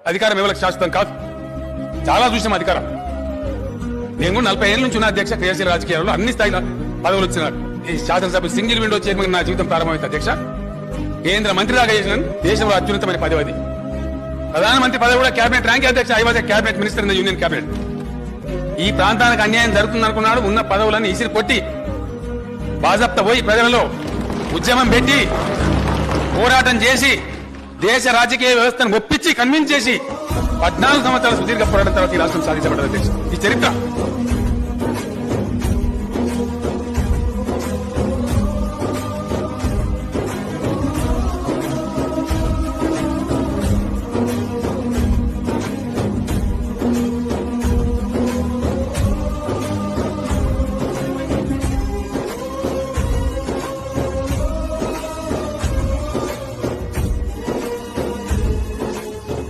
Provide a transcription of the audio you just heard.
అధికారం ఎవరికి శాశ్వతం కాదు. చాలా చూసినాం అధికారం. నేను కూడా 40 ఏళ్ళ నుంచి ఉన్న అధ్యక్ష క్రియాశీల రాజకీయాల్లో అన్ని స్థాయిలో పదవులు వచ్చినారు. ఈ శాసనసభ సింగిల్ విండో చైర్మన్ నా జీవితం ప్రారంభమైంది అధ్యక్ష. కేంద్ర మంత్రి దాకా చేసిన దేశంలో అత్యున్నతమైన పదవి అది. ప్రధానమంత్రి పదవి కూడా క్యాబినెట్ ర్యాంక్ అధ్యక్ష. I was a cabinet minister in the union cabinet. ఈ ప్రాంతానికి అన్యాయం జరుగుతుంది అనుకున్నాడు. ఉన్న పదవులన్నీ ఇసిరి కొట్టి బాజప్తా పోయి ప్రజలలో ఉద్యమం పెట్టి పోరాటం చేసి దేశ రాజకీయ వ్యవస్థను ఒప్పించి కన్విన్స్ చేసి 14 సంవత్సరాల సుదీర్ఘ పోరాటం తర్వాత ఈ రాష్ట్రం సాధించబడ్డది అధ్యక్ష. ఈ చరిత్ర